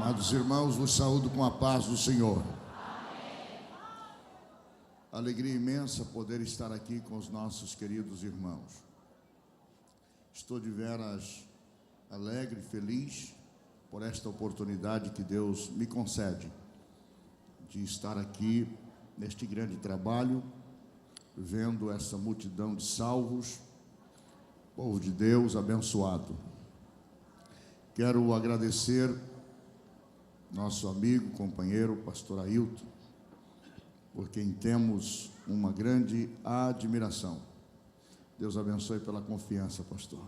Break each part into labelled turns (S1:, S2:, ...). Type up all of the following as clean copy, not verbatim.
S1: Amados irmãos, vos saúdo com a paz do Senhor. Alegria imensa poder estar aqui com os nossos queridos irmãos. Estou de veras alegre, feliz por esta oportunidade que Deus me concede de estar aqui neste grande trabalho, vendo essa multidão de salvos, povo de Deus abençoado. Quero agradecer nosso amigo, companheiro, pastor Ailton, por quem temos uma grande admiração. Deus abençoe pela confiança, pastor.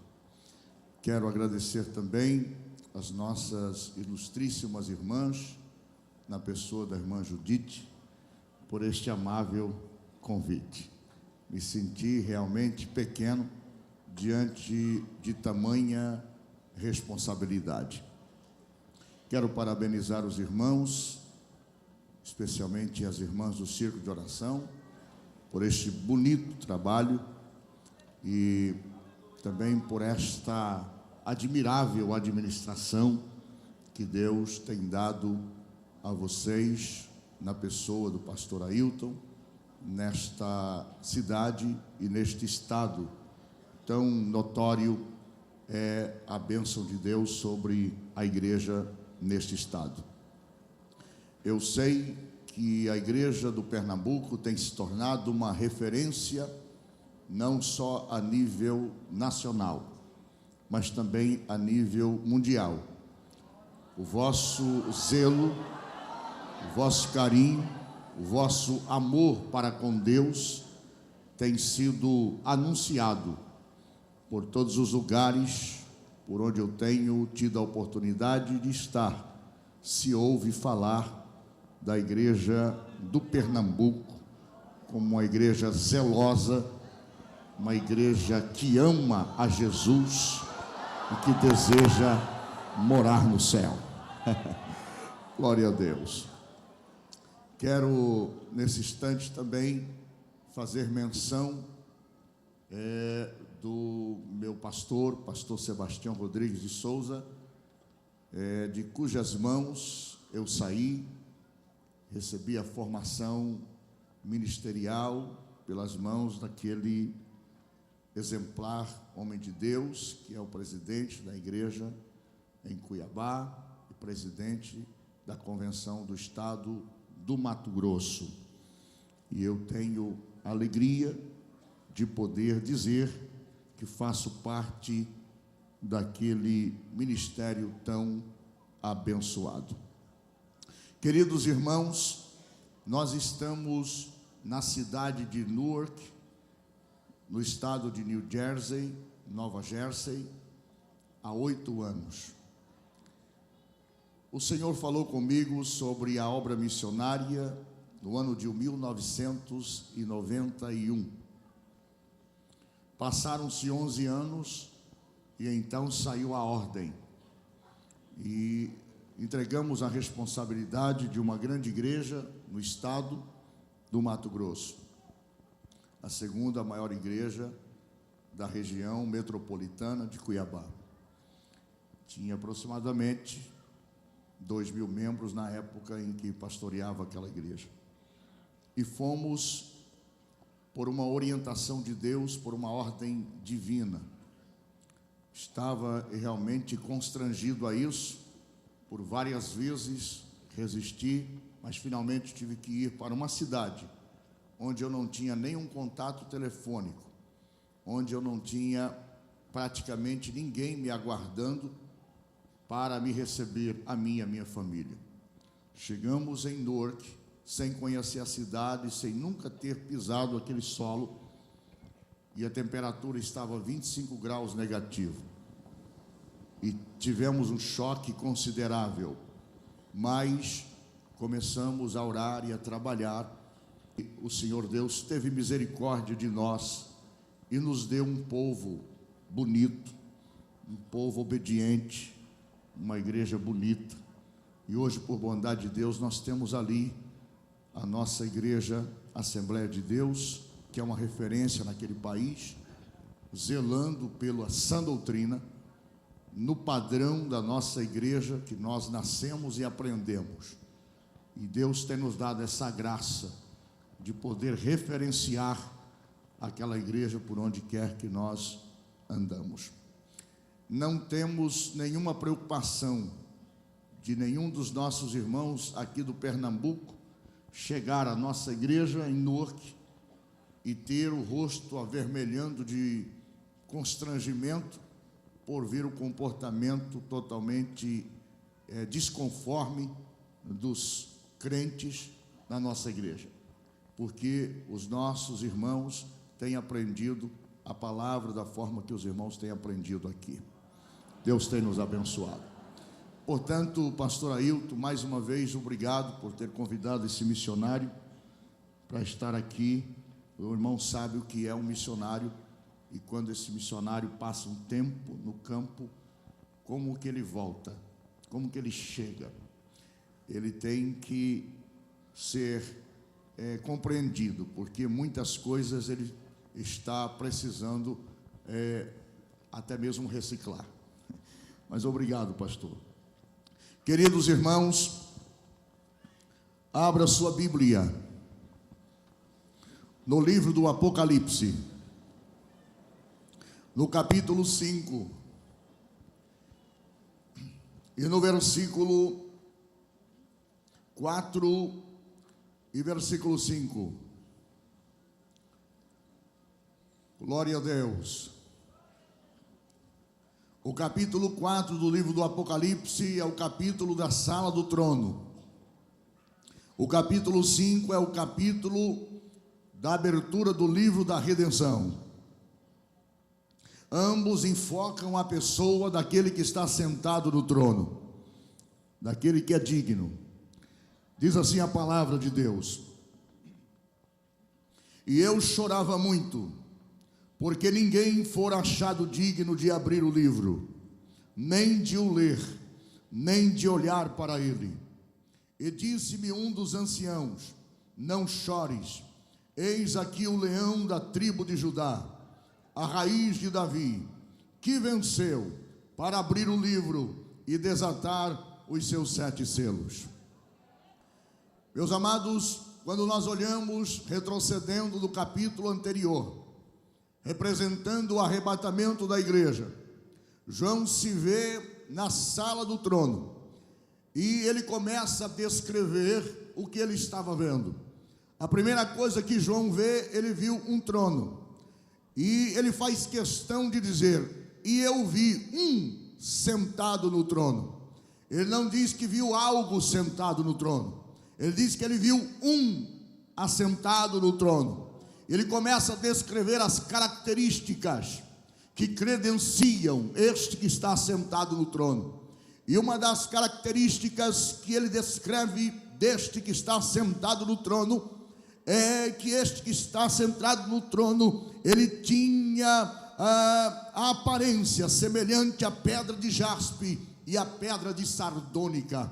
S1: Quero agradecer também as nossas ilustríssimas irmãs, na pessoa da irmã Judite, por este amável convite. Me senti realmente pequeno diante de tamanha responsabilidade. Quero parabenizar os irmãos, especialmente as irmãs do Círculo de Oração, por este bonito trabalho e também por esta admirável administração que Deus tem dado a vocês na pessoa do pastor Ailton, nesta cidade e neste estado tão notório é a bênção de Deus sobre a igreja neste estado. Eu sei que a igreja do Pernambuco tem se tornado uma referência não só a nível nacional, mas também a nível mundial. O vosso zelo, o vosso carinho, o vosso amor para com Deus tem sido anunciado por todos os lugares por onde eu tenho tido a oportunidade de estar. Se ouve falar da igreja do Pernambuco como uma igreja zelosa, uma igreja que ama a Jesus e que deseja morar no céu. Glória a Deus. Quero, nesse instante, também fazer menção do meu pastor Sebastião Rodrigues de Souza, de cujas mãos eu saí, recebi a formação ministerial pelas mãos daquele exemplar homem de Deus, que é o presidente da igreja em Cuiabá e presidente da convenção do estado do Mato Grosso. E eu tenho a alegria de poder dizer que faço parte daquele ministério tão abençoado. Queridos irmãos, nós estamos na cidade de Newark, no estado de New Jersey, Nova Jersey, há 8 anos. O Senhor falou comigo sobre a obra missionária no ano de 1991. Passaram-se 11 anos e então saiu a ordem e entregamos a responsabilidade de uma grande igreja no estado do Mato Grosso, a segunda maior igreja da região metropolitana de Cuiabá. Tinha aproximadamente 2.000 membros na época em que pastoreava aquela igreja. E fomos por uma orientação de Deus, por uma ordem divina. Estava realmente constrangido a isso, por várias vezes resisti, mas finalmente tive que ir para uma cidade onde eu não tinha nenhum contato telefônico, onde eu não tinha praticamente ninguém me aguardando para me receber, a mim e a minha família. Chegamos em Newark, sem conhecer a cidade, sem nunca ter pisado aquele solo, e a temperatura estava 25 graus negativo. E tivemos um choque considerável, mas começamos a orar e a trabalhar. E o Senhor Deus teve misericórdia de nós e nos deu um povo bonito, um povo obediente, uma igreja bonita. E hoje, por bondade de Deus, nós temos ali a nossa igreja Assembleia de Deus, que é uma referência naquele país, zelando pela sã doutrina, no padrão da nossa igreja que nós nascemos e aprendemos. E Deus tem nos dado essa graça de poder referenciar aquela igreja por onde quer que nós andamos. Não temos nenhuma preocupação de nenhum dos nossos irmãos aqui do Pernambuco chegar à nossa igreja em Newark e ter o rosto avermelhando de constrangimento por ver o comportamento totalmente desconforme dos crentes na nossa igreja, porque os nossos irmãos têm aprendido a palavra da forma que os irmãos têm aprendido aqui. Deus tem nos abençoado. Portanto, pastor Ailton, mais uma vez, obrigado por ter convidado esse missionário para estar aqui. O irmão sabe o que é um missionário, e quando esse missionário passa um tempo no campo, como que ele volta, como que ele chega. Ele tem que ser compreendido, porque muitas coisas ele está precisando até mesmo reciclar. Mas obrigado, pastor. Queridos irmãos, abra sua Bíblia no livro do Apocalipse, no capítulo 5, e no versículo 4 e versículo 5. Glória a Deus. O capítulo 4 do livro do Apocalipse é o capítulo da sala do trono. O capítulo 5 é o capítulo da abertura do livro da redenção. Ambos enfocam a pessoa daquele que está sentado no trono, daquele que é digno. Diz assim a palavra de Deus: e eu chorava muito, porque ninguém fora achado digno de abrir o livro, nem de o ler, nem de olhar para ele. E disse-me um dos anciãos: não chores, eis aqui o leão da tribo de Judá, a raiz de Davi, que venceu para abrir o livro e desatar os seus 7 selos. Meus amados, quando nós olhamos, retrocedendo do capítulo anterior, representando o arrebatamento da igreja, João se vê na sala do trono, e ele começa a descrever o que ele estava vendo. A primeira coisa que João vê, ele viu um trono, e ele faz questão de dizer: e eu vi um sentado no trono. Ele não diz que viu algo sentado no trono, ele diz que ele viu um assentado no trono. Ele começa a descrever as características que credenciam este que está sentado no trono. E uma das características que ele descreve deste que está sentado no trono é que este que está sentado no trono, ele tinha a aparência semelhante à pedra de jaspe e à pedra de sardônica.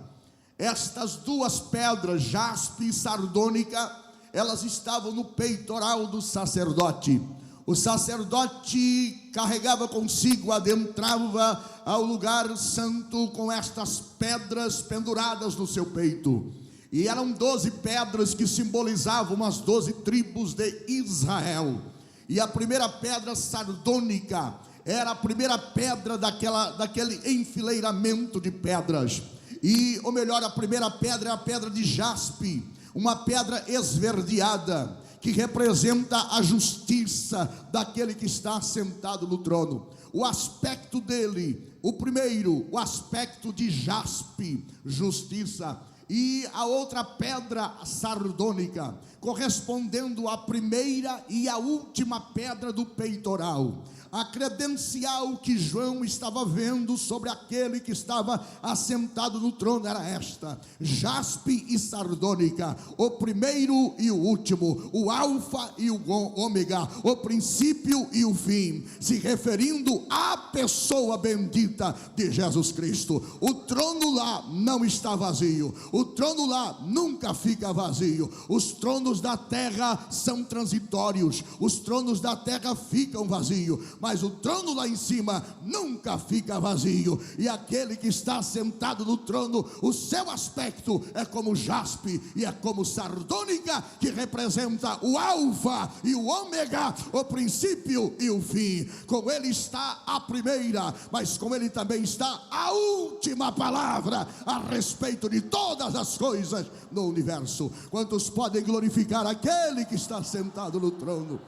S1: Estas duas pedras, jaspe e sardônica, elas estavam no peitoral do sacerdote. O sacerdote carregava consigo, adentrava ao lugar santo com estas pedras penduradas no seu peito. E eram 12 pedras que simbolizavam as 12 tribos de Israel. E a primeira pedra sardônica era a primeira pedra daquele enfileiramento de pedras. E, ou melhor, a primeira pedra é a pedra de jaspe, uma pedra esverdeada, que representa a justiça daquele que está sentado no trono. O aspecto dele, o primeiro, o aspecto de jaspe, justiça, e a outra pedra sardônica, correspondendo à primeira e à última pedra do peitoral. A credencial que João estava vendo sobre aquele que estava assentado no trono era esta: jaspe e sardônica, o primeiro e o último, o alfa e o ômega, o princípio e o fim, se referindo à pessoa bendita de Jesus Cristo. O trono lá não está vazio, o O trono lá nunca fica vazio. Os tronos da terra são transitórios, os tronos da terra ficam vazios, mas o trono lá em cima nunca fica vazio. E aquele que está sentado no trono, o seu aspecto é como jaspe e é como sardônica, que representa o alfa e o ômega, o princípio e o fim. Com ele está a primeira, mas com ele também está a última palavra a respeito de todas as coisas no universo. Quantos podem glorificar aquele que está sentado no trono?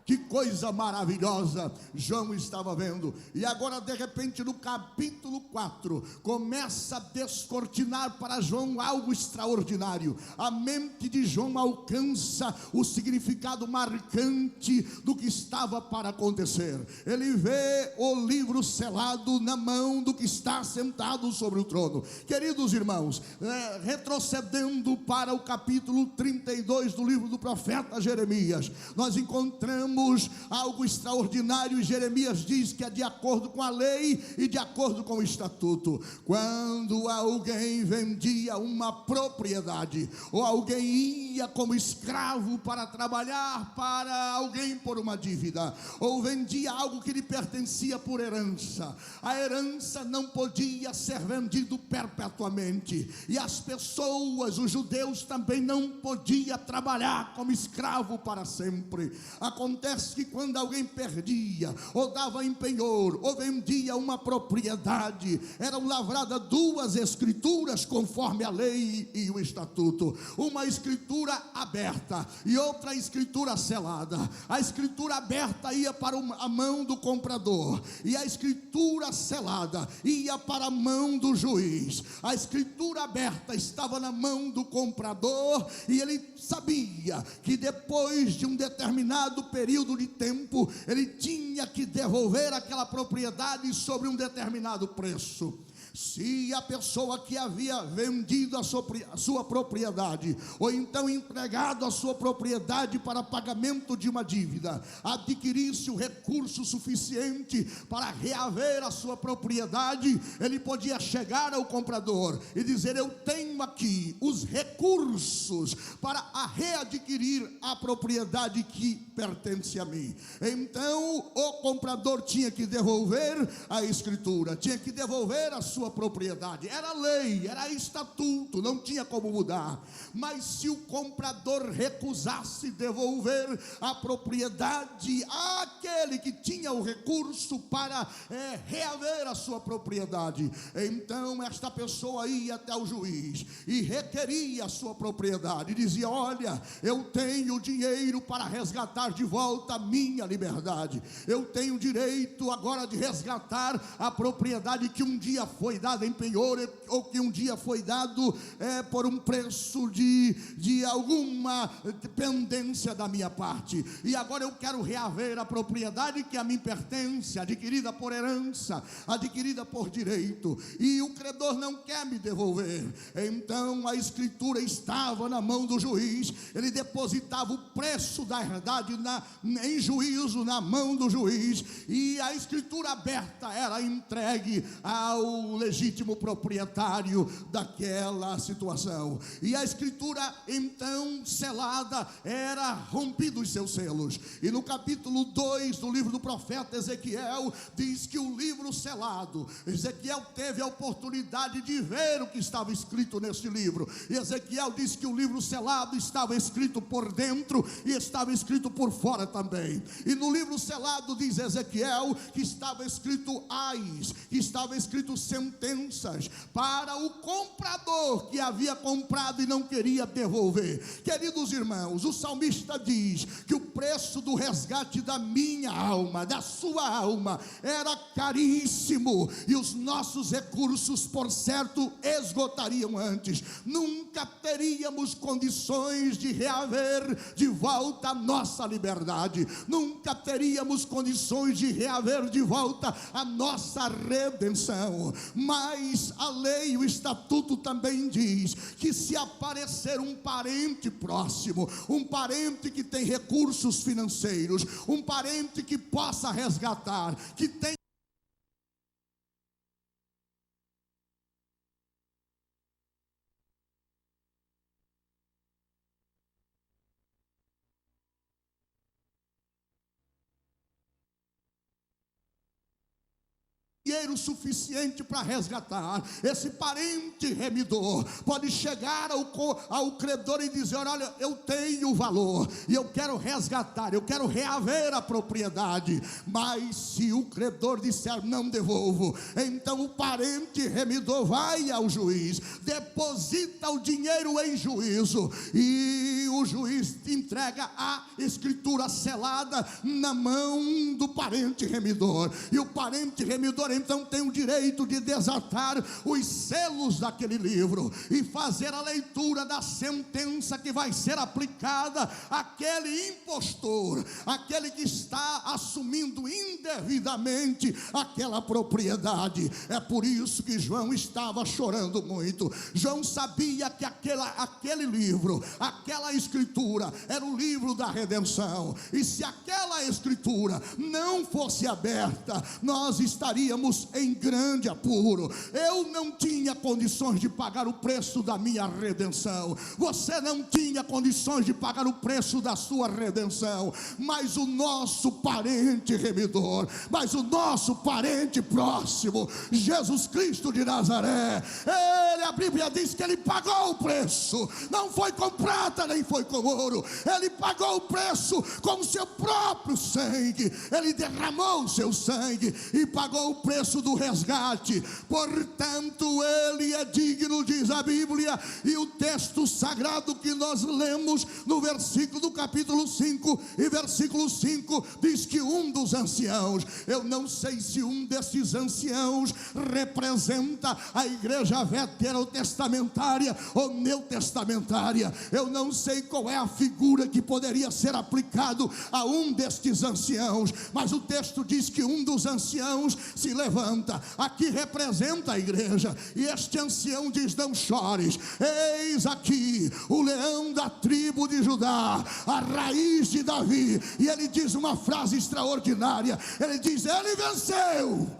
S1: Que coisa maravilhosa João estava vendo. E agora de repente no capítulo 4 começa a descortinar para João algo extraordinário. A mente de João alcança o significado marcante do que estava para acontecer. Ele vê o livro selado na mão do que está sentado sobre o trono. Queridos irmãos, retrocedendo para o capítulo 32 do livro do profeta Jeremias, nós encontramos algo extraordinário. E Jeremias diz que é de acordo com a lei e de acordo com o estatuto. Quando alguém vendia uma propriedade, ou alguém ia como escravo para trabalhar para alguém por uma dívida, ou vendia algo que lhe pertencia por herança, a herança não podia ser vendido perpetuamente, e as pessoas, os judeus também não podiam trabalhar como escravo para sempre. Acontece que quando alguém perdia, ou dava em penhor, ou vendia uma propriedade, eram lavradas duas escrituras conforme a lei e o estatuto. Uma escritura aberta e outra escritura selada. A escritura aberta ia para a mão do comprador, e a escritura selada ia para a mão do juiz. A escritura aberta estava na mão do comprador, e ele sabia que depois de um determinado período de tempo, ele tinha que devolver aquela propriedade sobre um determinado preço. Se a pessoa que havia vendido a sua propriedade, ou então entregado a sua propriedade para pagamento de uma dívida, adquirisse o recurso suficiente para reaver a sua propriedade, ele podia chegar ao comprador e dizer: eu tenho aqui os recursos para readquirir a propriedade que pertence a mim. Então o comprador tinha que devolver a escritura, tinha que devolver a sua propriedade. Era lei, era estatuto, não tinha como mudar. Mas se o comprador recusasse devolver a propriedade àquele que tinha o recurso para reaver a sua propriedade, então esta pessoa ia até o juiz e requeria a sua propriedade, e dizia: olha, eu tenho dinheiro para resgatar de volta a minha liberdade, eu tenho direito agora de resgatar a propriedade que um dia foi dada em penhor, ou que um dia foi dado por um preço de alguma dependência da minha parte, e agora eu quero reaver a propriedade que a mim pertence, adquirida por herança, adquirida por direito, e o credor não quer me devolver. Então a escritura estava na mão do juiz, ele depositava o preço da herdade em juízo na mão do juiz, e a escritura aberta era entregue ao legítimo proprietário daquela situação, e a escritura então selada era rompido os seus selos. E no capítulo 2 do livro do profeta Ezequiel diz que o livro selado, Ezequiel teve a oportunidade de ver o que estava escrito nesse livro, e Ezequiel diz que o livro selado estava escrito por dentro e estava escrito por fora também. E no livro selado diz Ezequiel que estava escrito ais, que estava escrito sentenças para o comprador que havia comprado e não queria devolver. Queridos irmãos, o salmista diz que o preço do resgate da minha alma, da sua alma, era caríssimo, e os nossos recursos, por certo, esgotariam antes. Nunca teríamos condições de reaver de volta a nossa liberdade, nunca teríamos condições de reaver de volta a nossa redenção. Mas a lei, o estatuto também diz que se aparecer um parente próximo, um parente que tem recursos financeiros, um parente que possa resgatar, que tem dinheiro suficiente para resgatar. Esse parente remidor pode chegar ao credor e dizer: olha, eu tenho valor e eu quero resgatar, eu quero reaver a propriedade. Mas se o credor disser: não devolvo, então o parente remidor vai ao juiz, deposita o dinheiro em juízo, e o juiz entrega a escritura selada na mão do parente remidor, e o parente remidor então tem o direito de desatar os selos daquele livro e fazer a leitura da sentença que vai ser aplicada àquele impostor, aquele que está assumindo indevidamente aquela propriedade. É por isso que João estava chorando muito. João sabia que aquele livro, aquela escritura era o livro da redenção, e se aquela escritura não fosse aberta, nós estaríamos em grande apuro. Eu não tinha condições de pagar o preço da minha redenção, você não tinha condições de pagar o preço da sua redenção, mas o nosso parente remidor, mas o nosso parente próximo, Jesus Cristo de Nazaré, a Bíblia diz que ele pagou o preço, não foi com prata nem foi com ouro, ele pagou o preço com o seu próprio sangue, ele derramou o seu sangue e pagou o preço do resgate. Portanto, ele é digno, diz a Bíblia, e o texto sagrado que nós lemos no versículo do capítulo 5 e versículo 5 diz que um dos anciãos, eu não sei se um desses anciãos representa a igreja veterotestamentária ou neotestamentária, eu não sei qual é a figura que poderia ser aplicado a um destes anciãos, mas o texto diz que um dos anciãos se levanta, aqui representa a igreja, e este ancião diz: não chores, eis aqui o leão da tribo de Judá, a raiz de Davi. E ele diz uma frase extraordinária, ele diz: ele venceu.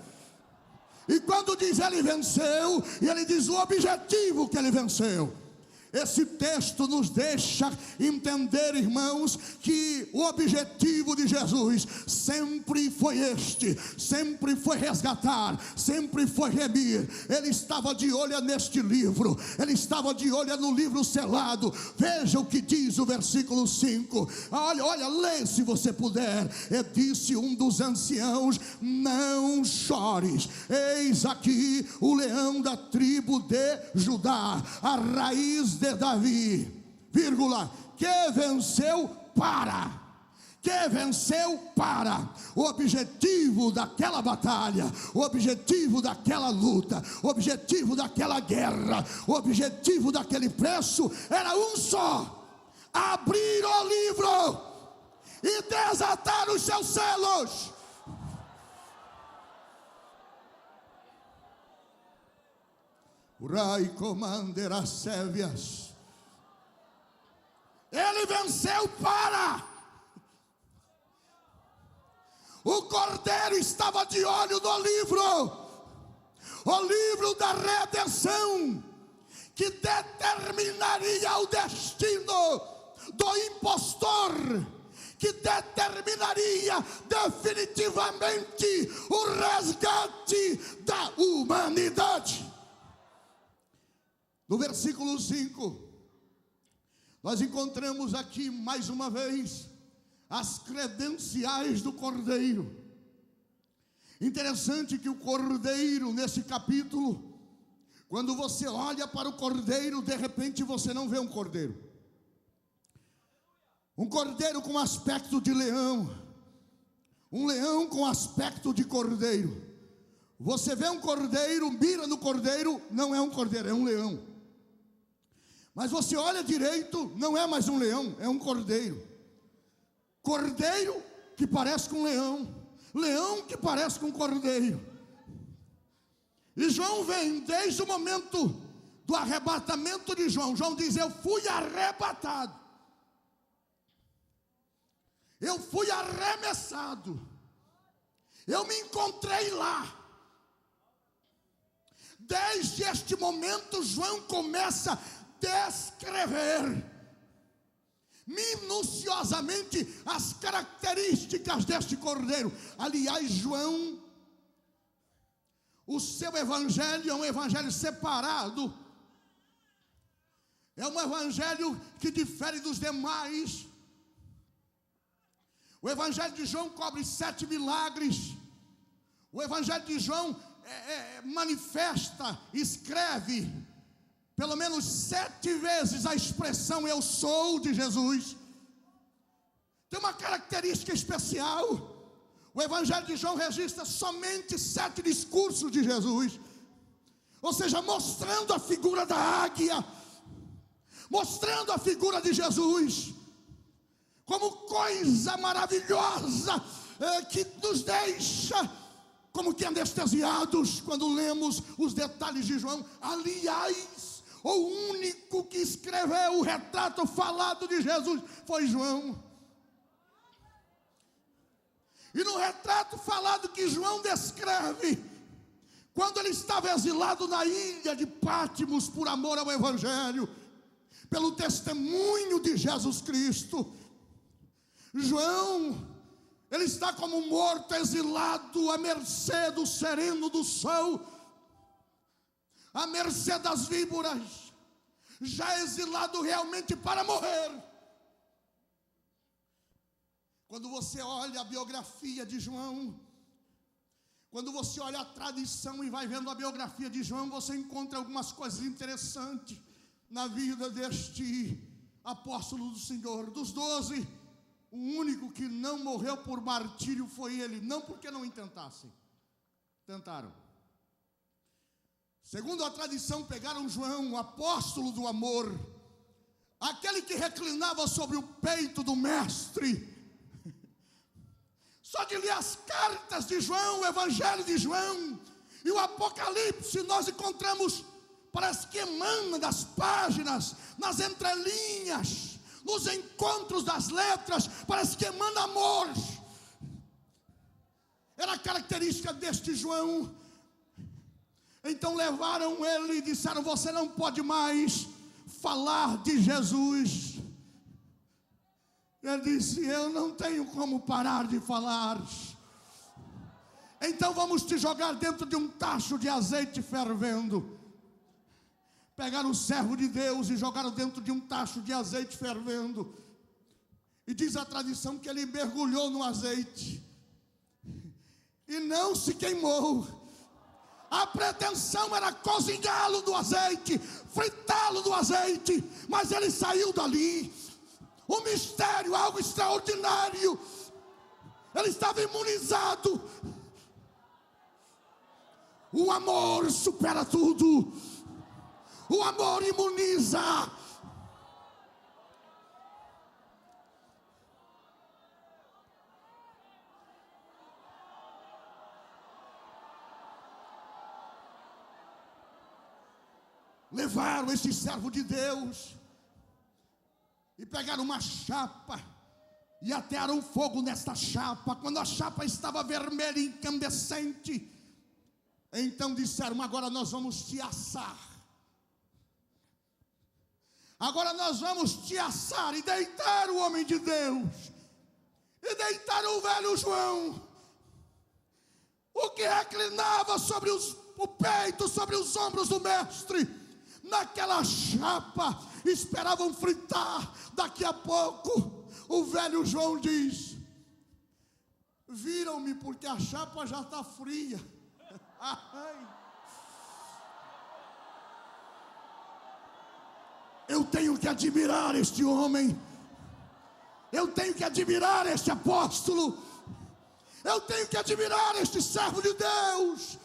S1: E quando diz ele venceu, ele diz o objetivo que ele venceu. Esse texto nos deixa entender, irmãos, que o objetivo de Jesus sempre foi este, sempre foi resgatar, sempre foi remir. Ele estava de olho neste livro, ele estava de olho no livro selado. Veja o que diz o versículo 5, olha, lê se você puder. E disse um dos anciãos: não chores, eis aqui o leão da tribo de Judá, a raiz de Davi, vírgula, que venceu para o objetivo daquela batalha, o objetivo daquela luta, o objetivo daquela guerra, o objetivo daquele preço era um só: abrir o livro e desatar os seus selos. Urai comanderá sévias. Ele venceu para. O cordeiro estava de olho no livro, o livro da redenção, que determinaria o destino do impostor, que determinaria definitivamente o resgate da humanidade. No versículo 5, nós encontramos aqui mais uma vez as credenciais do cordeiro. Interessante que o cordeiro, nesse capítulo, quando você olha para o cordeiro, de repente você não vê um cordeiro com aspecto de leão, um leão com aspecto de cordeiro. Você vê um cordeiro, mira no cordeiro, não é um cordeiro, é um leão. Mas você olha direito, não é mais um leão, é um cordeiro. Cordeiro que parece com um leão, leão que parece com um cordeiro. E João vem desde o momento do arrebatamento de João. João diz: eu fui arrebatado, eu fui arremessado, eu me encontrei lá. Desde este momento João começa a descrever minuciosamente as características deste cordeiro. Aliás, João O seu evangelho é um evangelho separado. É um evangelho que difere dos demais. O evangelho de João cobre 7 milagres. O evangelho de João manifesta, escreve pelo menos 7 vezes a expressão eu sou de Jesus. Tem uma característica especial. O evangelho de João registra somente 7 discursos de Jesus, ou seja, mostrando a figura da águia, mostrando a figura de Jesus, como coisa maravilhosa, que nos deixa como que anestesiados, quando lemos os detalhes de João. Aliás, o único que escreveu o retrato falado de Jesus foi João. E no retrato falado que João descreve, quando ele estava exilado na ilha de Patmos por amor ao evangelho, pelo testemunho de Jesus Cristo, João, ele está como morto, exilado, à mercê do sereno do sol, à mercê das víboras, já exilado realmente para morrer. Quando você olha a biografia de João, quando você olha a tradição e vai vendo a biografia de João, você encontra algumas coisas interessantes na vida deste apóstolo do Senhor. Dos 12, o único que não morreu por martírio foi ele, não porque não intentassem, tentaram. Segundo a tradição, pegaram João, o apóstolo do amor, aquele que reclinava sobre o peito do mestre. Só de ler as cartas de João, o evangelho de João e o Apocalipse, nós encontramos, parece que emana das páginas, nas entrelinhas, nos encontros das letras, parece que emana amor. Era a característica deste João. Então levaram ele e disseram: você não pode mais falar de Jesus. Ele disse: eu não tenho como parar de falar. Então vamos te jogar dentro de um tacho de azeite fervendo. Pegaram o servo de Deus e jogaram dentro de um tacho de azeite fervendo. E diz a tradição que ele mergulhou no azeite e não se queimou. A pretensão era cozinhá-lo no azeite, fritá-lo no azeite, mas ele saiu dali. Um mistério, algo extraordinário. Ele estava imunizado. O amor supera tudo. O amor imuniza. Levaram esse servo de Deus e pegaram uma chapa e atearam fogo nesta chapa. Quando a chapa estava vermelha e incandescente, então disseram: agora nós vamos te assar. Agora nós vamos te assar. E deitaram o homem de Deus, e deitaram o velho João, o que reclinava sobre o peito, sobre os ombros do mestre, naquela chapa, esperavam fritar. Daqui a pouco, o velho João diz: viram-me porque a chapa já está fria. Eu tenho que admirar este homem, eu tenho que admirar este apóstolo, eu tenho que admirar este servo de Deus.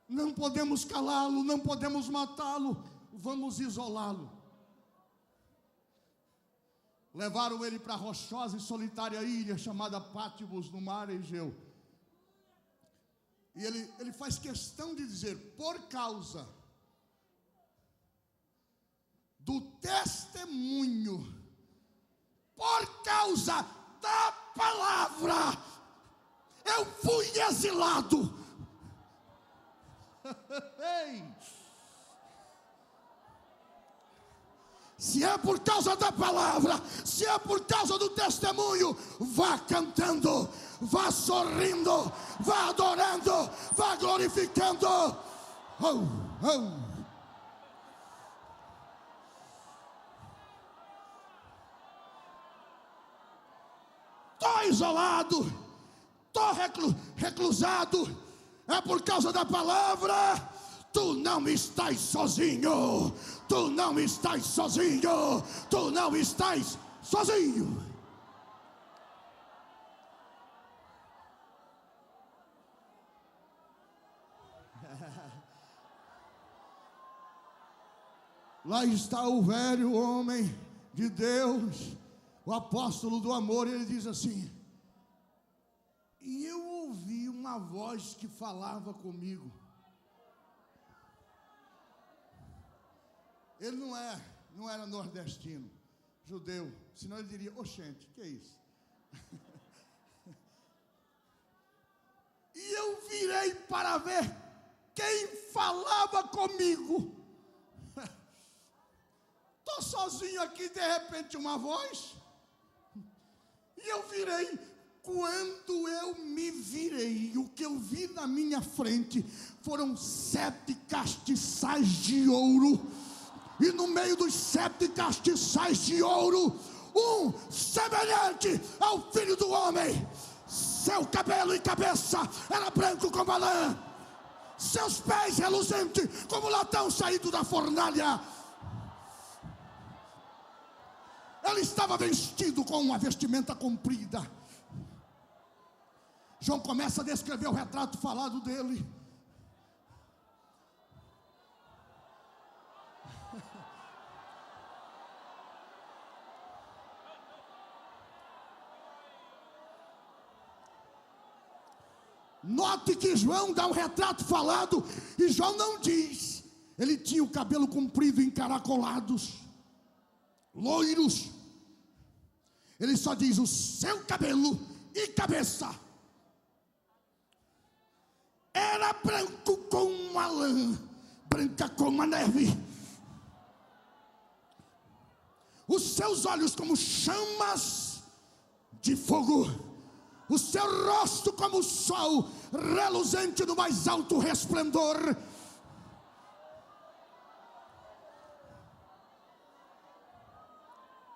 S1: Não podemos calá-lo, não podemos matá-lo, vamos isolá-lo. Levaram ele para a rochosa e solitária ilha chamada Patmos, no mar Egeu. E ele faz questão de dizer: por causa do testemunho, por causa da palavra, eu fui exilado. Se é por causa da palavra, se é por causa do testemunho, vá cantando, vá sorrindo, vá adorando, vá glorificando. Oh, oh. Estou isolado, estou reclusado, é por causa da palavra. Tu não estás sozinho, tu não estás sozinho, tu não estás sozinho. Lá está o velho homem de Deus, o apóstolo do amor, ele diz assim: e eu ouvi uma voz que falava comigo. Ele não era nordestino, judeu, senão ele diria: oxente, que é isso? E eu virei para ver quem falava comigo. Estou sozinho aqui, de repente uma voz. E eu virei. Quando eu me virei, o que eu vi na minha frente foram 7 castiçais de ouro. E no meio dos 7 castiçais de ouro, um semelhante ao Filho do Homem. Seu cabelo e cabeça era branco como a lã, seus pés reluzentes como latão saído da fornalha. Ele estava vestido com uma vestimenta comprida. João começa a descrever o retrato falado dele. Note que João dá um retrato falado, e João não diz. Ele tinha o cabelo comprido, encaracolados, loiros. Ele só diz: o seu cabelo e cabeça era branco como a lã, branca como a neve. Os seus olhos como chamas de fogo, o seu rosto como o sol, reluzente no mais alto resplendor.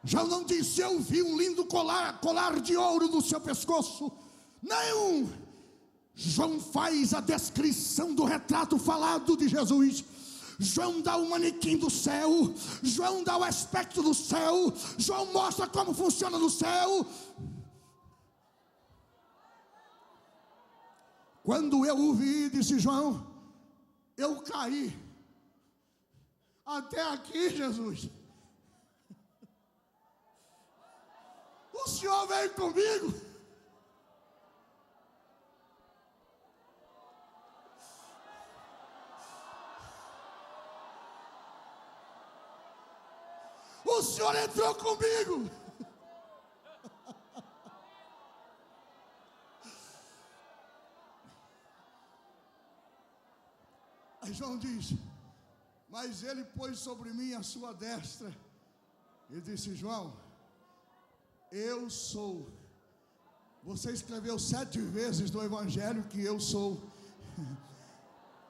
S1: Já não disse: eu vi um lindo colar de ouro no seu pescoço. Não! João faz a descrição do retrato falado de Jesus. João dá o manequim do céu, João dá o aspecto do céu, João mostra como funciona no céu. Quando eu o vi, disse João, eu caí. Até aqui, Jesus. O Senhor veio comigo. O Senhor entrou comigo. Aí João diz: mas ele pôs sobre mim a sua destra. E disse: João, eu sou. Você escreveu 7 vezes no Evangelho que eu sou.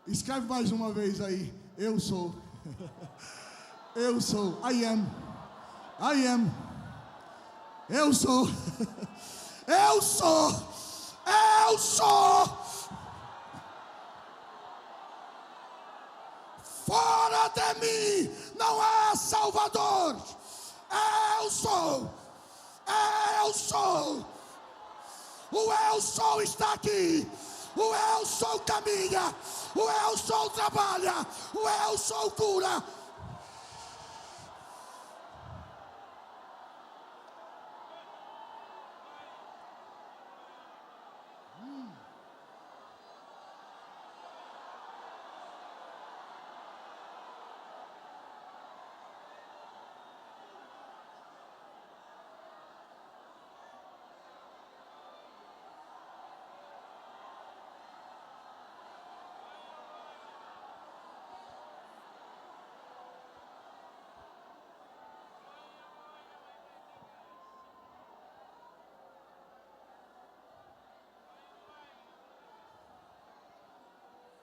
S1: Escreve mais uma vez aí: eu sou. Eu sou. I am. I am. Eu sou. Eu sou. Eu sou. Fora de mim não há Salvador. Eu sou. Eu sou. O eu sou está aqui. O eu sou caminha. O eu sou trabalha. O eu sou cura.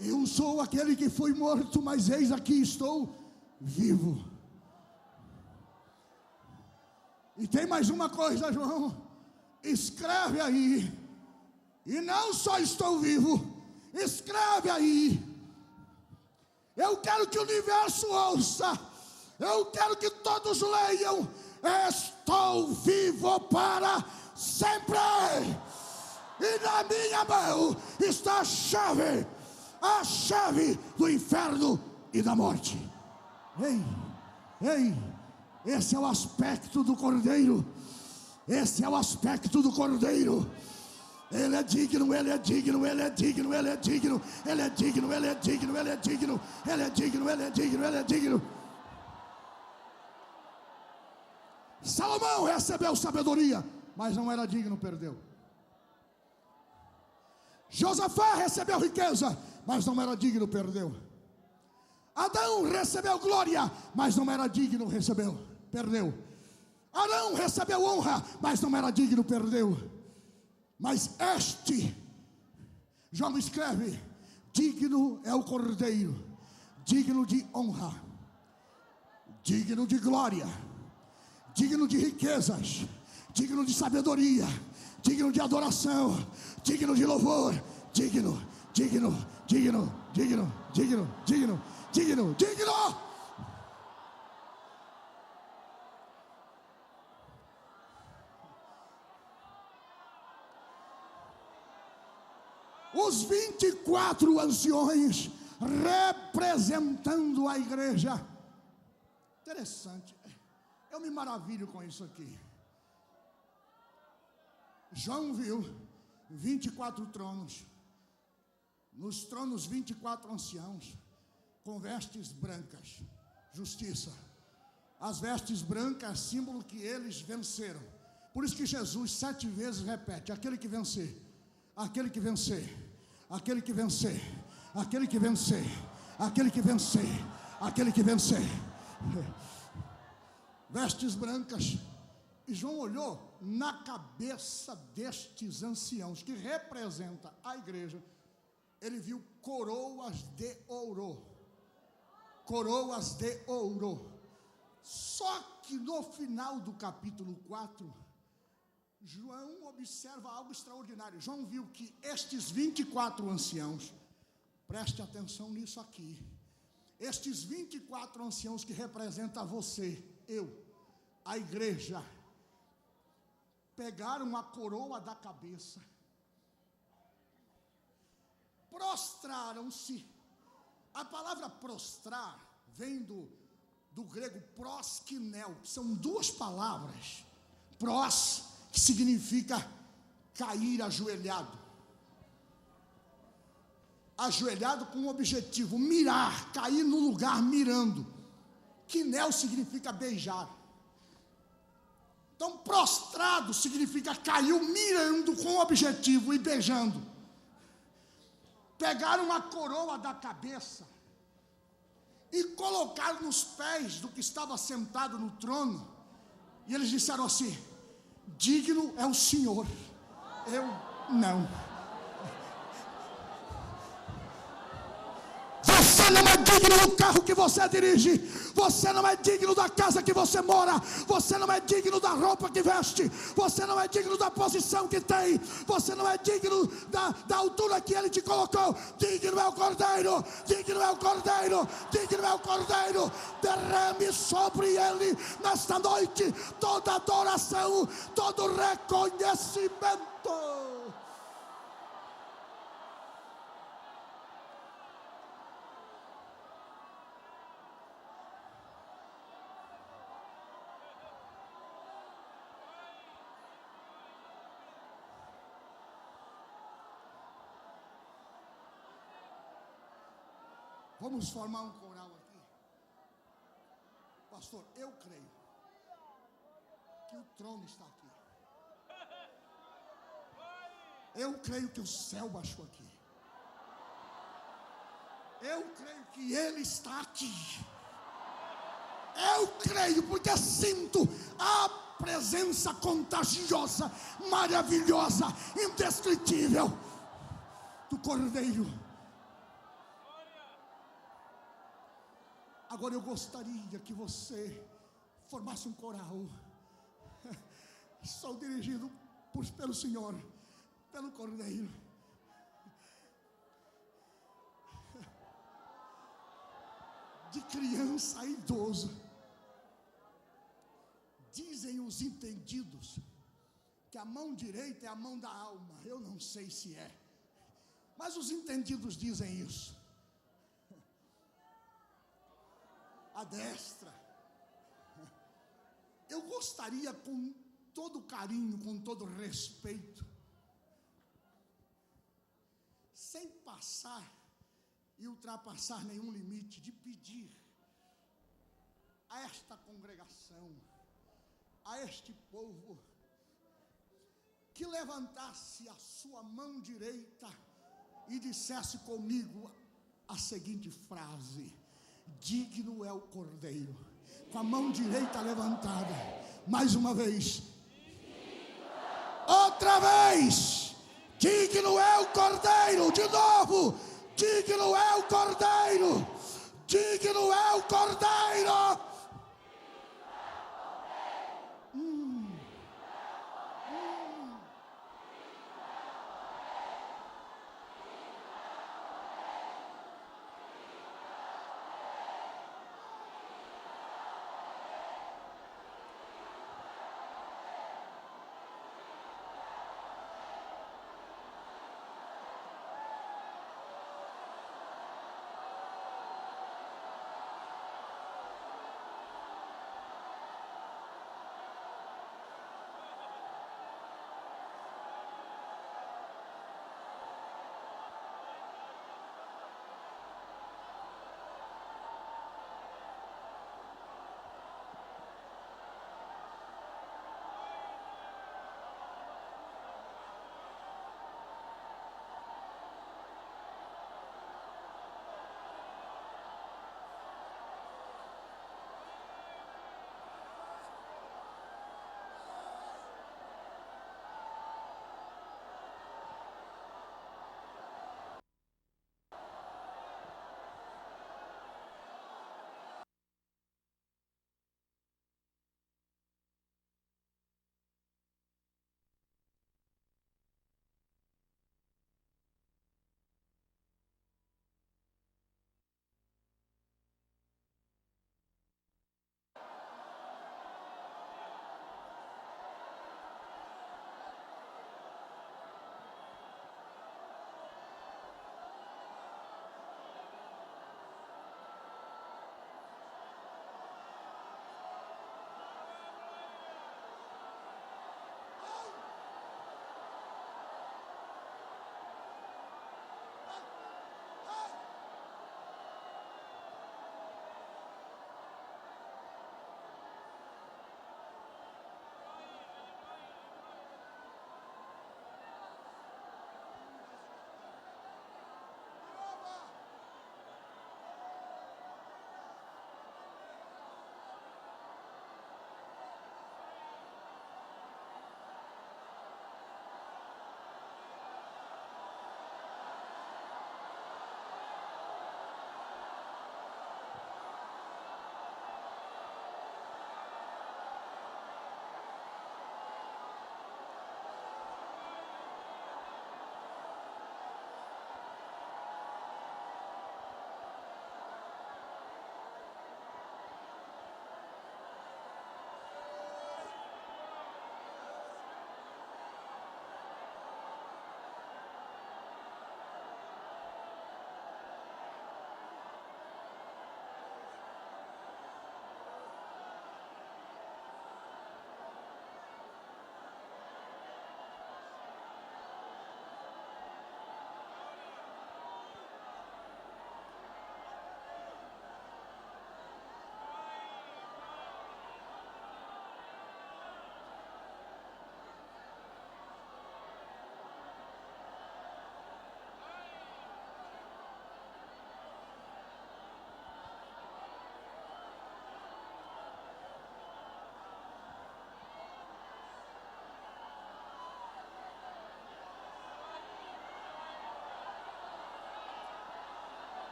S1: Eu sou aquele que foi morto, mas eis aqui estou vivo. E tem mais uma coisa, João, escreve aí, e não só estou vivo, escreve aí. Eu quero que o universo ouça, eu quero que todos leiam: estou vivo para sempre, e na minha mão está a chave do inferno e da morte. Ei, esse é o aspecto do Cordeiro, esse é o aspecto do Cordeiro. Ele é digno, ele é digno, ele é digno, ele é digno, ele é digno, ele é digno, ele é digno, ele é digno, ele é digno, ele é digno. Salomão recebeu sabedoria, mas não era digno, perdeu. Josafá recebeu riqueza, mas não era digno, perdeu. Adão recebeu glória, mas não era digno, perdeu. Arão recebeu honra, mas não era digno, perdeu. Mas este, João escreve: digno é o Cordeiro, digno de honra, digno de glória, digno de riquezas, digno de sabedoria, digno de adoração, digno de louvor, digno. Os 24 anciões representando a igreja. Interessante, eu me maravilho com isso aqui. João viu 24 tronos, nos tronos 24 anciãos, com vestes brancas, justiça. As vestes brancas, símbolo que eles venceram. Por isso que Jesus 7 vezes repete: aquele que vencer, aquele que vencer, aquele que vencer, aquele que vencer, aquele que vencer, aquele que vencer. Vestes brancas. E João olhou na cabeça destes anciãos, que representa a igreja. Ele viu coroas de ouro. Coroas de ouro. Só que no final do capítulo 4, João observa algo extraordinário. João viu que estes 24 anciãos, preste atenção nisso aqui, estes 24 anciãos que representam você, eu, a igreja, pegaram a coroa da cabeça, prostraram-se. A palavra prostrar vem do grego proskinel, que são duas palavras. Pros, que significa cair ajoelhado. Ajoelhado com um objetivo, mirar, cair no lugar mirando. Kinel significa beijar. Então, prostrado significa caiu mirando com um objetivo e beijando. Pegaram a coroa da cabeça e colocaram nos pés do que estava sentado no trono. E eles disseram assim: digno é o Senhor, eu não. Você não é digno do carro que você dirige, você não é digno da casa que você mora, você não é digno da roupa que veste, você não é digno da posição que tem, você não é digno da altura que Ele te colocou. Digno é o Cordeiro, digno é o Cordeiro, digno é o Cordeiro. Derrame sobre Ele nesta noite toda adoração, todo reconhecimento. Vamos formar um coral aqui. Pastor, eu creio que o trono está aqui. Eu creio que o céu baixou aqui. Eu creio que Ele está aqui. Eu creio porque sinto a presença contagiosa, maravilhosa, indescritível do Cordeiro.
S2: Agora eu gostaria que você formasse um coral. Sou dirigido pelo Senhor, pelo Cordeiro. De criança a idoso. Dizem os entendidos que a mão direita é a mão da alma. Eu não sei se é, mas os entendidos dizem isso. A destra. Eu gostaria, com todo carinho, com todo respeito, sem passar e ultrapassar nenhum limite, de pedir a esta congregação, a este povo, que levantasse a sua mão direita e dissesse comigo a seguinte frase: digno é o Cordeiro. Com a mão direita levantada, mais uma vez, outra vez, digno é o Cordeiro. De novo, digno é o Cordeiro, digno é o Cordeiro.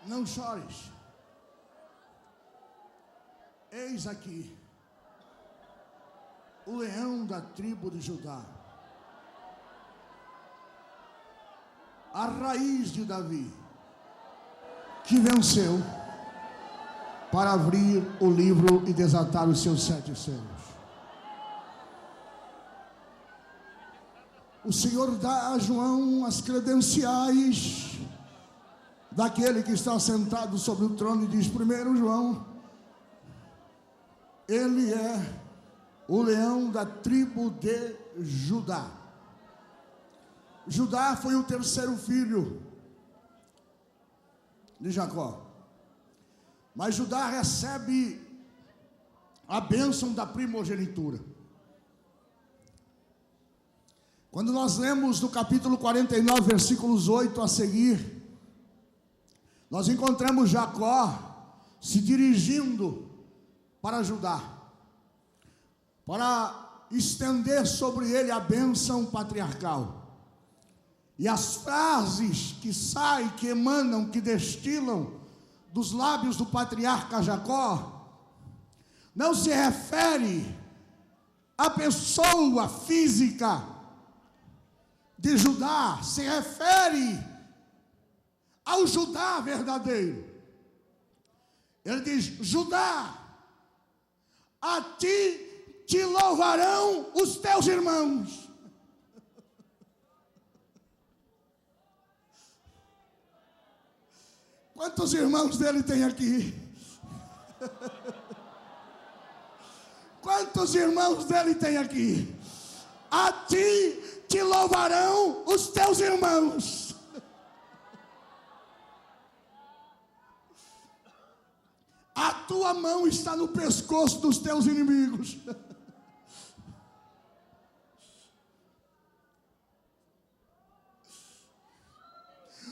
S2: Não chores. Eis aqui o leão da tribo de Judá, a raiz de Davi, que venceu para abrir o livro e desatar os seus 7 selos. O Senhor dá a João as credenciais daquele que está sentado sobre o trono e diz: primeiro João, ele é o leão da tribo de Judá. Judá foi o terceiro filho de Jacó. Mas Judá recebe a bênção da primogenitura. Quando nós lemos no capítulo 49, versículos 8 a seguir, nós encontramos Jacó se dirigindo para Judá, para estender sobre ele a bênção patriarcal. E as frases que saem, que emanam, que destilam dos lábios do patriarca Jacó, não se refere à pessoa física de Judá, se refere ao Judá verdadeiro. Ele diz: Judá, a ti te louvarão os teus irmãos. Quantos irmãos dele tem aqui? Quantos irmãos dele tem aqui? A ti te louvarão os teus irmãos. A tua mão está no pescoço dos teus inimigos.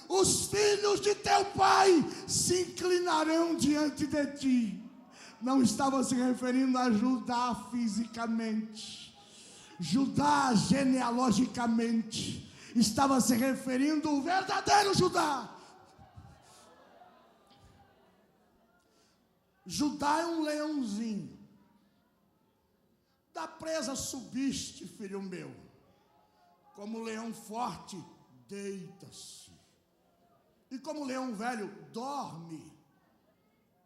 S2: Os filhos de teu pai se inclinarão diante de ti. Não estava se referindo a Judá fisicamente, Judá genealogicamente. Estava se referindo ao verdadeiro Judá. Judá é um leãozinho. Da presa subiste, filho meu. Como leão forte, deita-se. E como leão velho, dorme.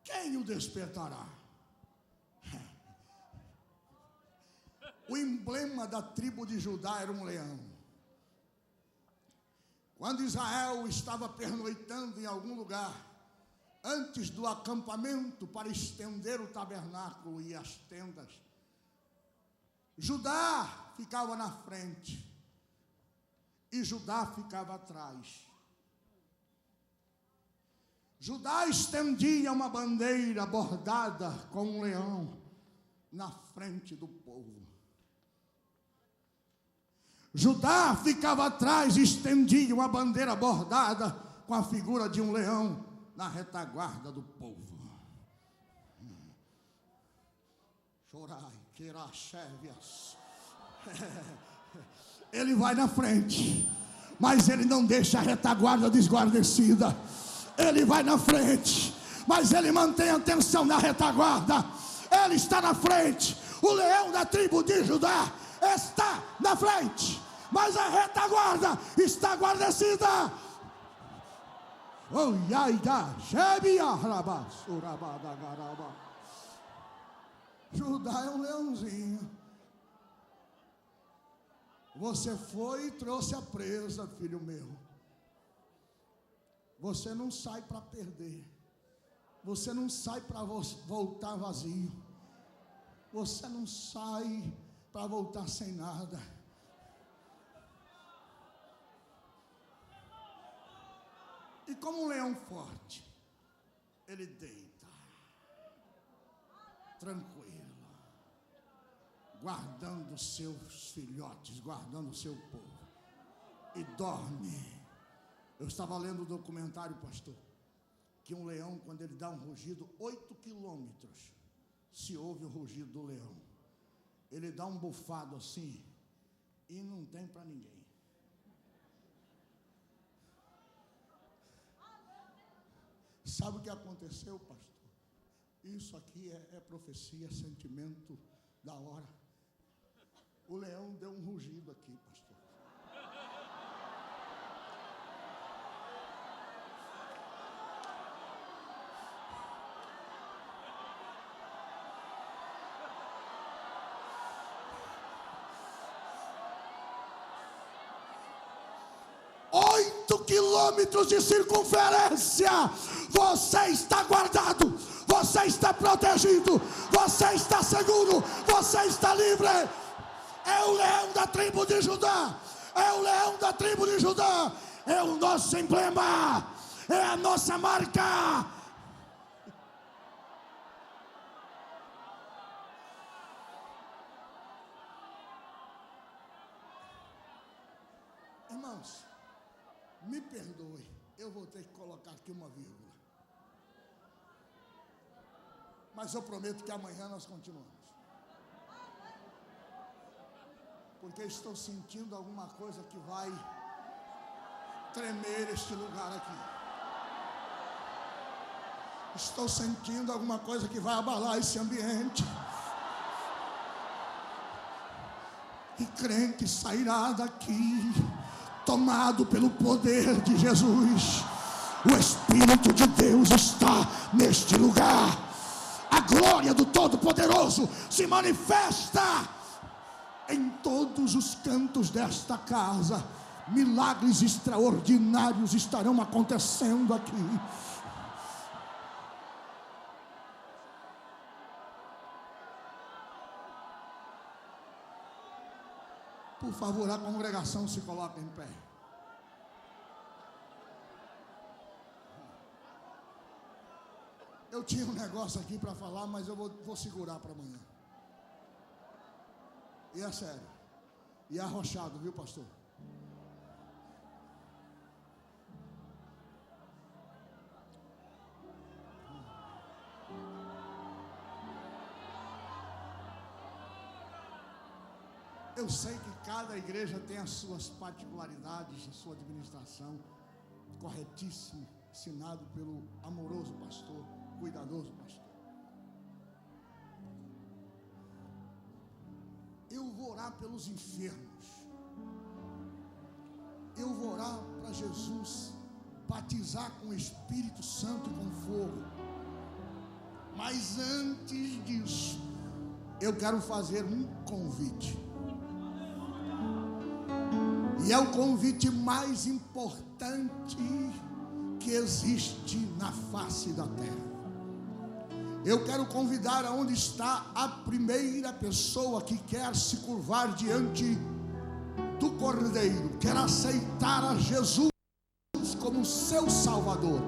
S2: Quem o despertará? O emblema da tribo de Judá era um leão. Quando Israel estava pernoitando em algum lugar, antes do acampamento para estender o tabernáculo e as tendas, Judá ficava na frente e Judá ficava atrás. Judá estendia uma bandeira bordada com um leão na frente do povo. Judá ficava atrás e estendia uma bandeira bordada com a figura de um leão na retaguarda do povo. Chorai, queirachevias. Ele vai na frente, mas ele não deixa a retaguarda desguarnecida. Ele vai na frente, mas ele mantém a atenção na retaguarda. Ele está na frente. O leão da tribo de Judá está na frente, mas a retaguarda está guarnecida. Judá é um leãozinho. Você foi e trouxe a presa, filho meu. Você não sai para perder. Você não sai para voltar vazio. Você não sai para voltar sem nada. E como um leão forte, ele deita, tranquilo, guardando seus filhotes, guardando seu povo, e dorme. Eu estava lendo o documentário, pastor, que um leão, quando ele dá um rugido, 8 quilômetros se ouve o rugido do leão. Ele dá um bufado assim e não tem para ninguém. Sabe o que aconteceu, pastor? Isso aqui é profecia, sentimento da hora. O leão deu um rugido aqui, pastor. Quilômetros de circunferência, você está guardado, você está protegido, você está seguro, você está livre. É o leão da tribo de Judá, é o leão da tribo de Judá, é o nosso emblema, é a nossa marca. Irmãos, me perdoe, eu vou ter que colocar aqui uma vírgula. Mas eu prometo que amanhã nós continuamos. Porque estou sentindo alguma coisa que vai tremer este lugar aqui. Estou sentindo alguma coisa que vai abalar esse ambiente. E crente sairá daqui tomado pelo poder de Jesus. O Espírito de Deus está neste lugar. A glória do Todo-Poderoso se manifesta em todos os cantos desta casa. Milagres extraordinários estarão acontecendo aqui. Por favor, a congregação se coloca em pé. Eu tinha um negócio aqui para falar, mas eu vou segurar para amanhã. E é sério. E é arrochado, viu, pastor? Eu sei que cada igreja tem as suas particularidades, a sua administração, corretíssimo, ensinado pelo amoroso pastor, cuidadoso pastor. Eu vou orar pelos enfermos. Eu vou orar para Jesus batizar com o Espírito Santo e com fogo. Mas antes disso, eu quero fazer um convite. E é o convite mais importante que existe na face da terra. Eu quero convidar aonde está a primeira pessoa que quer se curvar diante do Cordeiro, quer aceitar a Jesus como seu Salvador.